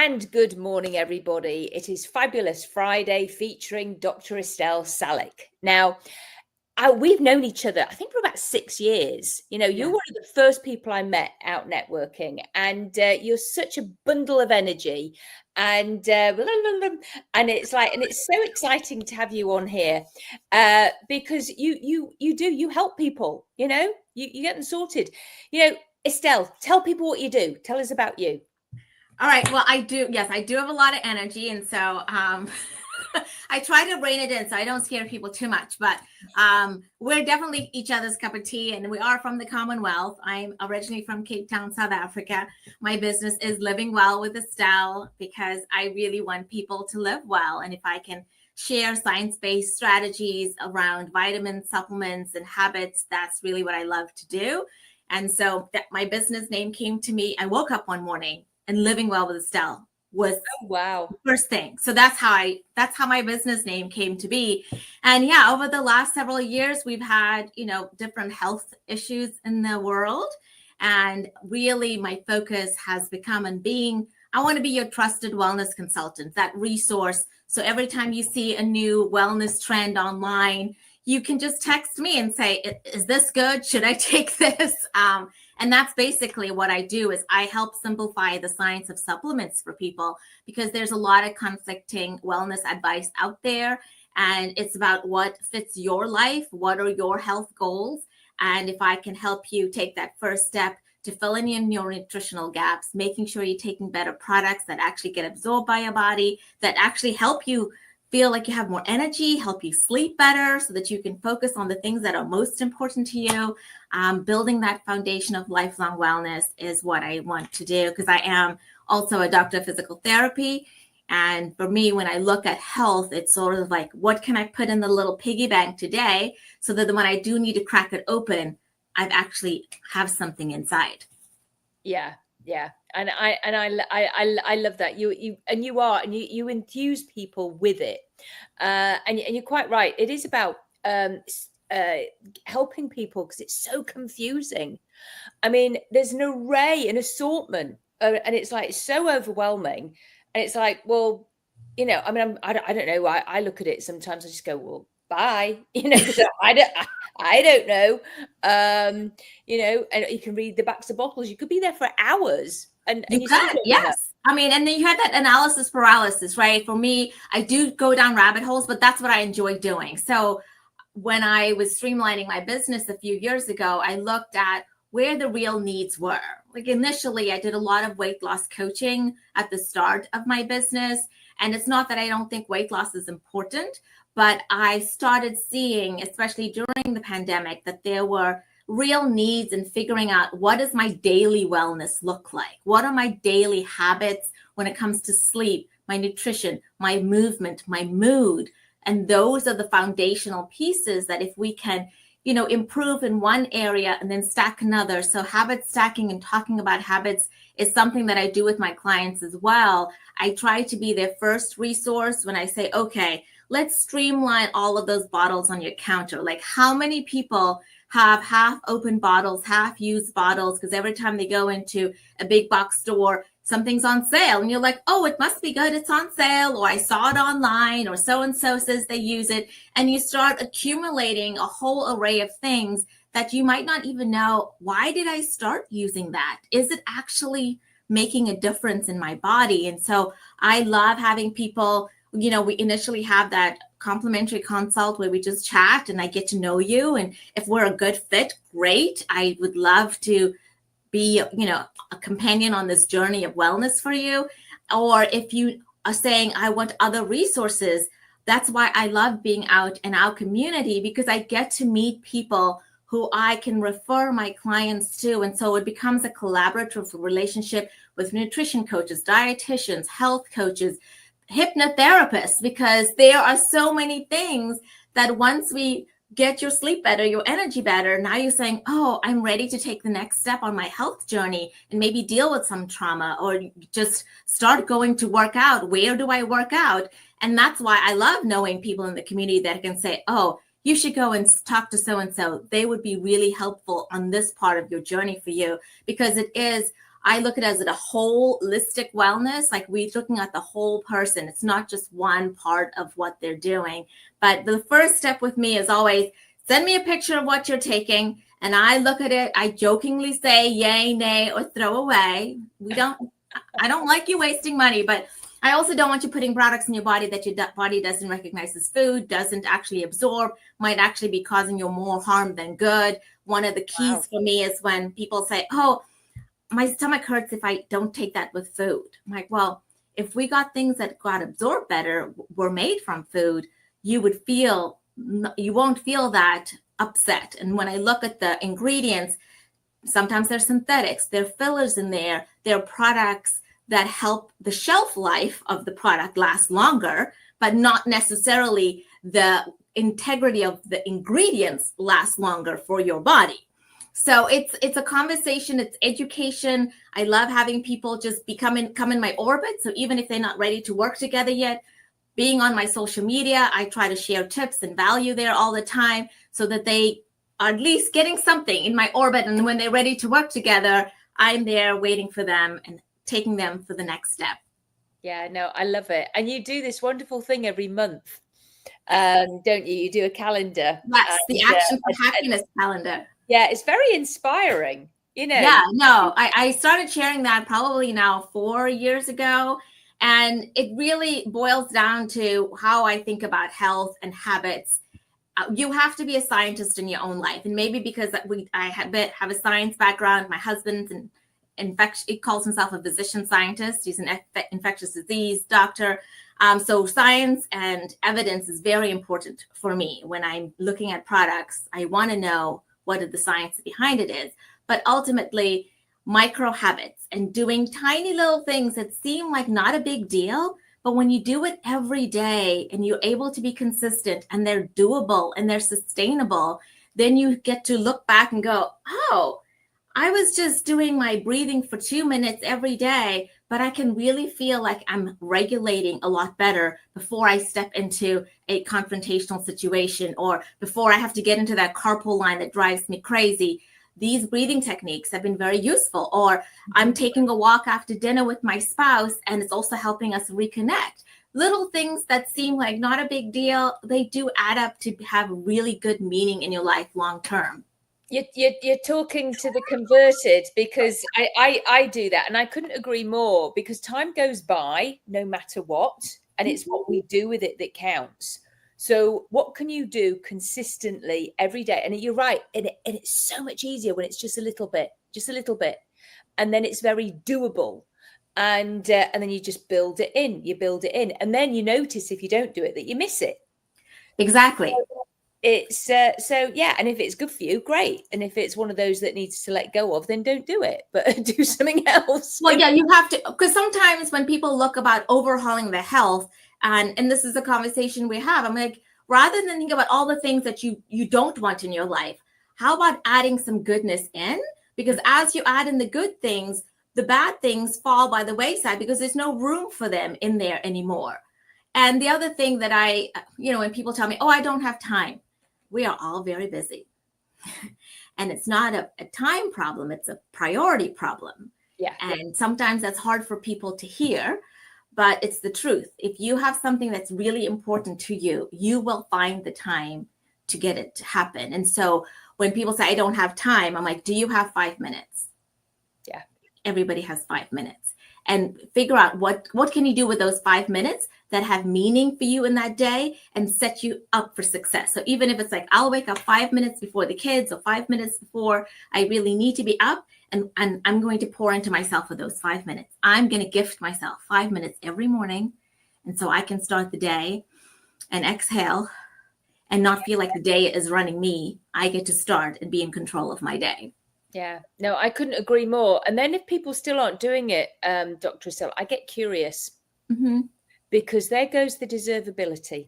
And good morning, everybody. It is Fabulous Friday featuring Dr. Estelle Tsalik. Now, we've known each other, I think, for about 6 years. You know, you're one of the first people I met out networking, and you're such a bundle of energy. And it's like, and it's so exciting to have you on here because you help people. You know, you get them sorted. You know, Estelle, tell people what you do. Tell us about you. All right. Well, I do. Yes, I do have a lot of energy. And so I try to rein it in so I don't scare people too much. But we're definitely each other's cup of tea. And we are from the Commonwealth. I'm originally from Cape Town, South Africa. My business is Living Well with Estelle because I really want people to live well. And if I can share science-based strategies around vitamins, supplements, and habits, that's really what I love to do. And so my business name came to me. I woke up one morning and Living Well with Estelle was the first thing. So that's how my business name came to be. And yeah, over the last several years, we've had, different health issues in the world. And really my focus has become on I want to be your trusted wellness consultant, that resource. So every time you see a new wellness trend online, you can just text me and say, is this good? Should I take this? And that's basically what I do is I help simplify the science of supplements for people because there's a lot of conflicting wellness advice out there. And it's about what fits your life. What are your health goals? And if I can help you take that first step to fill in your nutritional gaps, making sure you're taking better products that actually get absorbed by your body, that actually help you feel like you have more energy, help you sleep better so that you can focus on the things that are most important to you. Building that foundation of lifelong wellness is what I want to do because I am also a doctor of physical therapy. And for me, when I look at health, it's sort of like, what can I put in the little piggy bank today so that when I do need to crack it open, I've actually have something inside. Yeah. And I love that you enthuse people with it, and you're quite right. It is about helping people because it's so confusing. I mean, there's an array, an assortment, and it's like so overwhelming. And it's like, well, I mean, I don't know. I look at it sometimes. I just go, well, bye. Because I don't know. And you can read the backs of bottles. You could be there for hours. And you could, yes. I mean, and then you had that analysis paralysis, right? For me, I do go down rabbit holes, but that's what I enjoy doing. So when I was streamlining my business a few years ago, I looked at where the real needs were. Like initially, I did a lot of weight loss coaching at the start of my business. And it's not that I don't think weight loss is important, but I started seeing, especially during the pandemic, that there were real needs in figuring out what does my daily wellness look like? What are my daily habits when it comes to sleep, my nutrition, my movement, my mood? And those are the foundational pieces that if we can, improve in one area and then stack another. So habit stacking and talking about habits is something that I do with my clients as well. I try to be their first resource when I say, okay, let's streamline all of those bottles on your counter. Like how many people have half open bottles, half used bottles, because every time they go into a big box store, something's on sale and you're like, oh, it must be good. It's on sale, or I saw it online, or so-and-so says they use it. And you start accumulating a whole array of things that you might not even know, why did I start using that? Is it actually making a difference in my body? And so I love having people, we initially have that complimentary consult where we just chat and I get to know you. And if we're a good fit, great. I would love to be, a companion on this journey of wellness for you. Or if you are saying, I want other resources, that's why I love being out in our community, because I get to meet people who I can refer my clients to. And so it becomes a collaborative relationship with nutrition coaches, dietitians, health coaches, hypnotherapists, because there are so many things that once we get your sleep better, your energy better, now you're saying, oh, I'm ready to take the next step on my health journey and maybe deal with some trauma, or just start going to work out. Where do I work out? And that's why I love knowing people in the community that can say, oh, you should go and talk to so-and-so. They would be really helpful on this part of your journey for you, because it is I look at it as a holistic wellness. Like we're looking at the whole person. It's not just one part of what they're doing. But the first step with me is always send me a picture of what you're taking. And I look at it. I jokingly say yay, nay, or throw away. I don't like you wasting money, but I also don't want you putting products in your body that your body doesn't recognize as food, doesn't actually absorb, might actually be causing you more harm than good. One of the keys for me is when people say, oh, my stomach hurts if I don't take that with food. I'm like, well, if we got things that got absorbed better, were made from food, you won't feel that upset. And when I look at the ingredients, sometimes they're synthetics, there are fillers in there, there are products that help the shelf life of the product last longer, but not necessarily the integrity of the ingredients last longer for your body. So it's a conversation, it's education. I love having people just come in my orbit. So even if they're not ready to work together yet, being on my social media, I try to share tips and value there all the time so that they are at least getting something in my orbit. And when they're ready to work together, I'm there waiting for them and taking them for the next step. Yeah, no, I love it. And you do this wonderful thing every month, don't you? You do a calendar. Yes, the Action for Happiness calendar. Yeah, it's very inspiring, you know. Yeah, no, I started sharing that probably now 4 years ago. And it really boils down to how I think about health and habits. You have to be a scientist in your own life. And maybe because I have a science background, my husband's he calls himself a physician scientist. He's an infectious disease doctor. So science and evidence is very important for me. When I'm looking at products, I want to know what the science behind it is. But ultimately, micro habits and doing tiny little things that seem like not a big deal, but when you do it every day and you're able to be consistent and they're doable and they're sustainable, then you get to look back and go, oh, I was just doing my breathing for 2 minutes every day, but I can really feel like I'm regulating a lot better before I step into a confrontational situation or before I have to get into that carpool line that drives me crazy. These breathing techniques have been very useful. Or I'm taking a walk after dinner with my spouse and it's also helping us reconnect. Little things that seem like not a big deal, they do add up to have really good meaning in your life long term. You're talking to the converted, because I do that, and I couldn't agree more, because time goes by no matter what, and it's what we do with it that counts. So what can you do consistently every day? And you're right, and it's so much easier when it's just a little bit, and then it's very doable, and then you just build it in, and then you notice if you don't do it that you miss it. Exactly. It's so yeah, and if it's good for you, great, and if it's one of those that needs to let go of, then don't do it, but do something else. Well, yeah, you have to, because sometimes when people look about overhauling their health, and this is a conversation we have, I'm like, rather than think about all the things that you don't want in your life, how about adding some goodness in? Because as you add in the good things, the bad things fall by the wayside because there's no room for them in there anymore. And the other thing that when people tell me, oh, I don't have time, we are all very busy. And it's not a time problem, it's a priority problem. Yeah. And sometimes that's hard for people to hear, but it's the truth. If you have something that's really important to you, you will find the time to get it to happen. And so when people say, I don't have time, I'm like, do you have 5 minutes? Yeah. Everybody has 5 minutes. And figure out what can you do with those 5 minutes that have meaning for you in that day and set you up for success. So even if it's like, I'll wake up 5 minutes before the kids or 5 minutes before I really need to be up, and I'm going to pour into myself for those 5 minutes. I'm going to gift myself 5 minutes every morning. And so I can start the day and exhale and not feel like the day is running me. I get to start and be in control of my day. Yeah, no, I couldn't agree more. And then if people still aren't doing it, Dr. Estelle, I get curious, because there goes the deservability.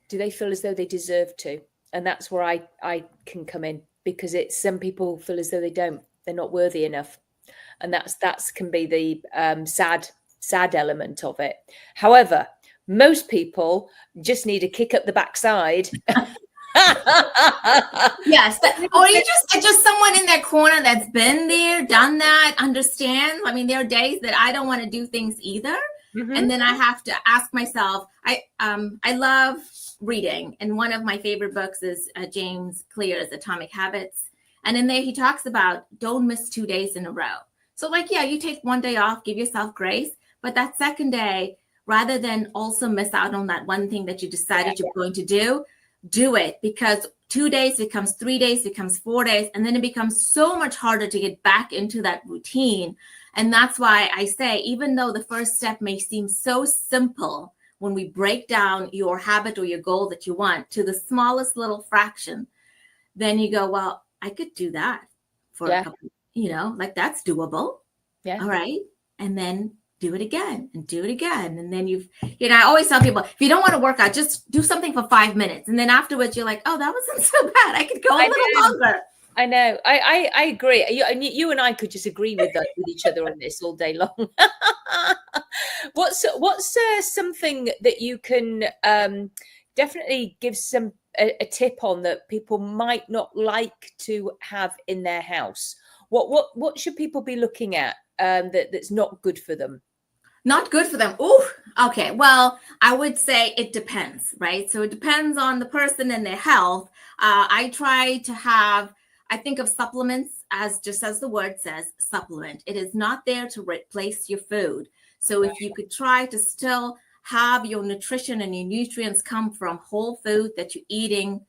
Do they feel as though they deserve to? And that's where I can come in, because it's some people feel as though they're not worthy enough. And that's can be the sad element of it. However, most people just need a kick up the backside Yes, or you just someone in that corner that's been there, done that, understands. I mean, there are days that I don't want to do things either, and then I have to ask myself. I love reading, and one of my favorite books is James Clear's Atomic Habits, and in there he talks about don't miss 2 days in a row. So, like, yeah, you take one day off, give yourself grace, but that second day, rather than also miss out on that one thing that you decided you're going to do it, because 2 days becomes 3 days, becomes 4 days, and then it becomes so much harder to get back into that routine. And that's why I say, even though the first step may seem so simple, when we break down your habit or your goal that you want to the smallest little fraction, then you go, well, I could do that for a couple, like that's doable. Yeah. All right. And then do it again and do it again. And then I always tell people, if you don't want to work out, just do something for 5 minutes. And then afterwards you're like, oh, that wasn't so bad. I could go a little longer. I know. I agree. You and I could just agree with each other on this all day long. What's something that you can definitely give a tip on that people might not like to have in their house? What should people be looking at that's not good for them? Not good for them. Oh, okay. Well, I would say it depends, right? So it depends on the person and their health. I try to I think of supplements as just as the word says, supplement. It is not there to replace your food. So if you could try to still have your nutrition and your nutrients come from whole food that you're eating,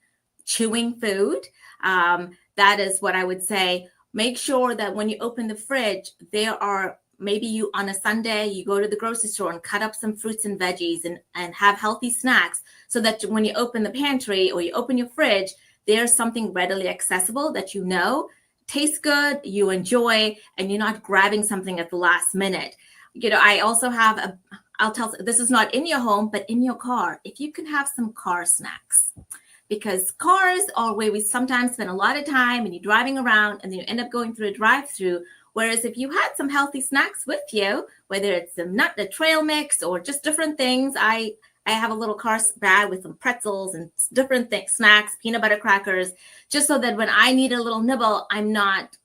chewing food, that is what I would say. Make sure that when you open the fridge, there are maybe you on a Sunday, you go to the grocery store and cut up some fruits and veggies and have healthy snacks so that when you open the pantry or you open your fridge, there's something readily accessible that tastes good, you enjoy, and you're not grabbing something at the last minute. I also have this is not in your home, but in your car, if you can have some car snacks. Because cars are where we sometimes spend a lot of time and you're driving around and then you end up going through a drive-through. Whereas if you had some healthy snacks with you, whether it's a trail mix or just different things, I have a little car bag with some pretzels and different snacks, peanut butter crackers, just so that when I need a little nibble, I'm not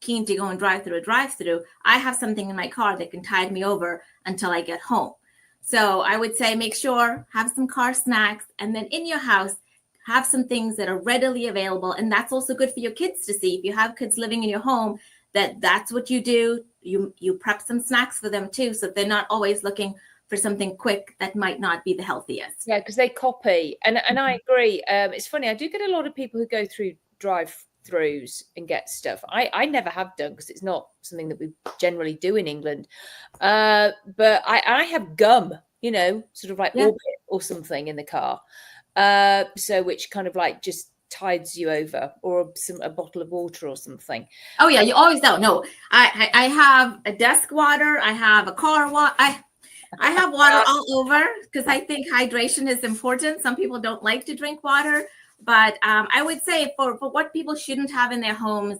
keen to go and drive through a drive-through. I have something in my car that can tide me over until I get home. So I would say make sure, have some car snacks, and then in your house, have some things that are readily available. And that's also good for your kids to see. If you have kids living in your home, that's what you do. You prep some snacks for them too, so they're not always looking for something quick that might not be the healthiest. Yeah, because they copy. And I agree. It's funny. I do get a lot of people who go through drive-throughs and get stuff. I never have done because it's not something that we generally do in England. But I have gum, sort of like Orbit or something in the car. So which kind of like just tides you over, or a bottle of water or something. Oh yeah, you always don't. No, I have a desk water. I have a car water. I have water all over because I think hydration is important. Some people don't like to drink water, but I would say for what people shouldn't have in their homes,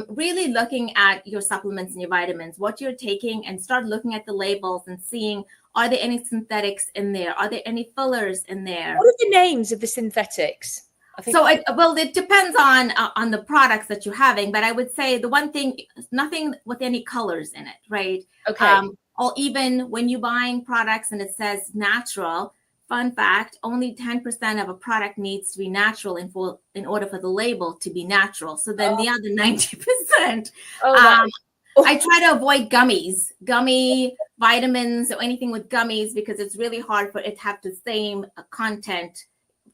really looking at your supplements and your vitamins, what you're taking, and start looking at the labels and seeing, are there any synthetics in there? Are there any fillers in there? What are the names of the synthetics? It depends on the products that you're having, but I would say the one thing, nothing with any colors in it, right? Okay. Or even when you're buying products and it says natural, fun fact, only 10% of a product needs to be natural in order for the label to be natural. So then the other 90%, I try to avoid gummy vitamins or anything with gummies, because it's really hard for it to have the same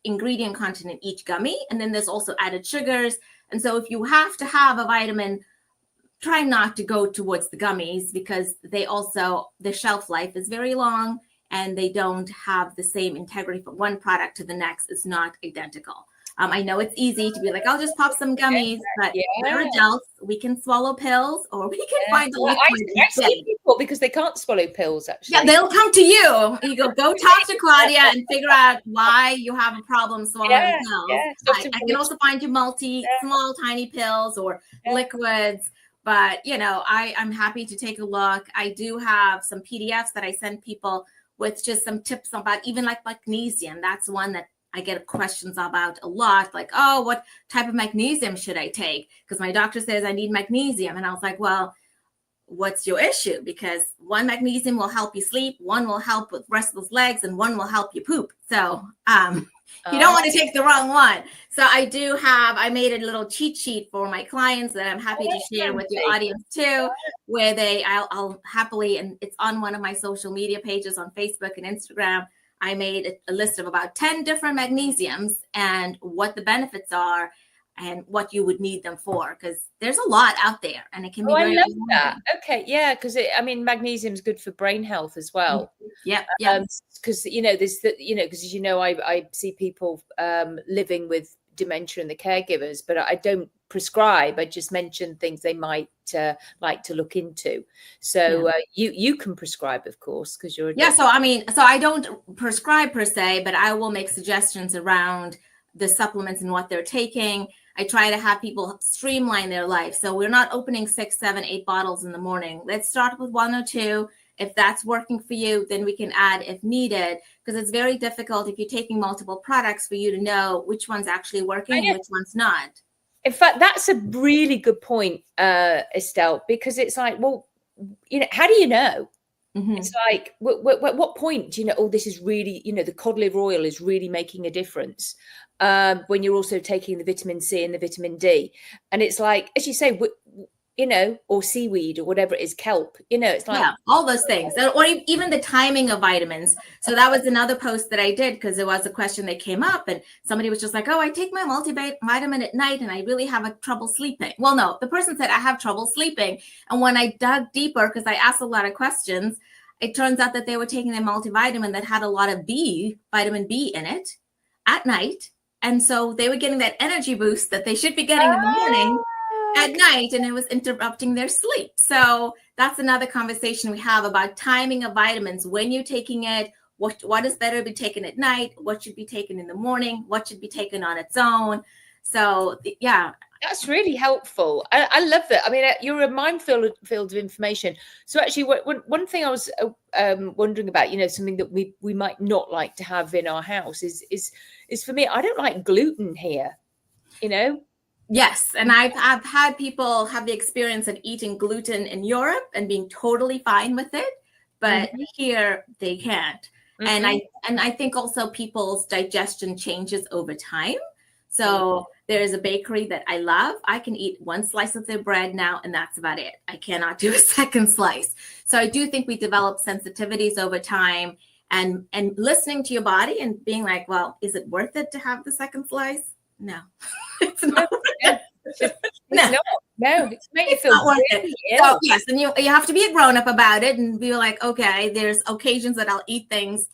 ingredient content in each gummy. And then there's also added sugars. And so if you have to have a vitamin, try not to go towards the gummies, because the shelf life is very long and they don't have the same integrity from one product to the next. It's not identical. I know it's easy to be like, I'll just pop some gummies, but we're adults. We can swallow pills, or we can find a liquid. I see people because they can't swallow pills, actually. Yeah, they'll come to you. You go talk to Claudia and figure out why you have a problem swallowing pills. Yeah. I can also find you small, tiny pills or liquids. But, I'm happy to take a look. I do have some PDFs that I send people with just some tips about even like magnesium. That's one that I get questions about a lot, like, oh, what type of magnesium should I take? Because my doctor says I need magnesium. And I was like, well, what's your issue? Because one magnesium will help you sleep, one will help with restless legs, and one will help you poop. So you don't want to take the wrong one. So I made a little cheat sheet for my clients that I'm happy to share with your audience too, where I'll happily, and it's on one of my social media pages on Facebook and Instagram. I made a list of about 10 different magnesiums and what the benefits are and what you would need them for, because there's a lot out there and it can be very I love that. Okay, yeah, because magnesium is good for brain health as well. Yeah, because there's because as you know, I see people living with dementia and the caregivers, but I don't prescribe. I just mention things they might like to look into. So you can prescribe, of course, because you're so I don't prescribe per se, but I will make suggestions around the supplements and what they're taking. I try to have people streamline their life. So we're not opening 6, 7, 8 bottles in the morning. Let's start with 1 or 2. If that's working for you, then we can add if needed, because it's very difficult if you're taking multiple products for you to know which one's actually working and which one's not. In fact, that's a really good point, Estelle, because it's like, well, how do you know? Mm-hmm. It's like, what point do you know, this is really, the cod liver oil is really making a difference when you're also taking the vitamin C and the vitamin D. And it's like, as you say, or seaweed or whatever it is, kelp, it's like. Yeah, all those things. Or even the timing of vitamins. So that was another post that I did, because there was a question that came up and somebody was just like, oh, I take my multivitamin at night and I really have trouble sleeping. Well, no, the person said I have trouble sleeping. And when I dug deeper, because I asked a lot of questions, it turns out that they were taking a multivitamin that had a lot of vitamin B in it at night. And so they were getting that energy boost that they should be getting in the morning at night, and it was interrupting their sleep. So that's another conversation we have about timing of vitamins. When you're taking it, what is better to be taken at night? What should be taken in the morning? What should be taken on its own? So yeah. That's really helpful. I love that. I mean, you're a minefield of information. So actually, one thing I was wondering about, something that we might not like to have in our house is for me, I don't like gluten here, Yes. And I've had people have the experience of eating gluten in Europe and being totally fine with it, but here they can't. Mm-hmm. And I think also people's digestion changes over time. So there is a bakery that I love. I can eat 1 slice of their bread now, and that's about it. I cannot do a second slice. So I do think we develop sensitivities over time, and listening to your body and being like, well, is it worth it to have the second slice? No, it's not. No, it's made you feel worth it. So, yes, and you have to be a grown-up about it and be like, okay, there's occasions that I'll eat things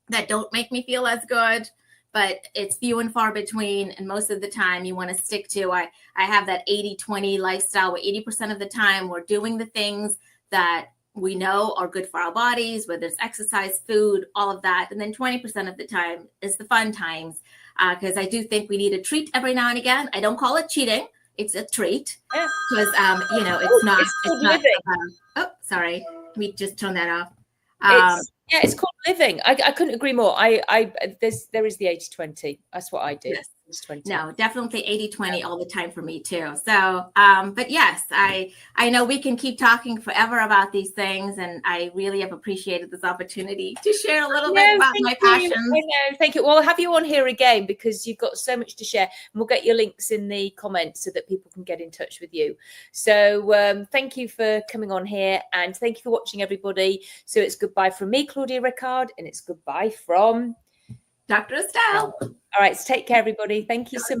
that don't make me feel as good, but it's few and far between. And most of the time you want to stick to, I have that 80-20 lifestyle where 80% of the time we're doing the things that we know are good for our bodies, whether it's exercise, food, all of that. And then 20% of the time is the fun times. Because I do think we need a treat every now and again. I don't call it cheating. It's a treat. Because, it's not. It's not living. Sorry. Let me just turn that off. It's called living. I couldn't agree more. There is the 80-20. That's what I do. Yes. No, definitely 80-20 all the time for me too. So, but yes, I know we can keep talking forever about these things, and I really have appreciated this opportunity to share a little bit about my passions. I know, thank you. Well, I'll have you on here again because you've got so much to share, and we'll get your links in the comments so that people can get in touch with you. So, thank you for coming on here, and thank you for watching, everybody. So it's goodbye from me, Claudia Ricard, and it's goodbye from Dr. Estelle. All right, so take care, everybody. Thank you so much.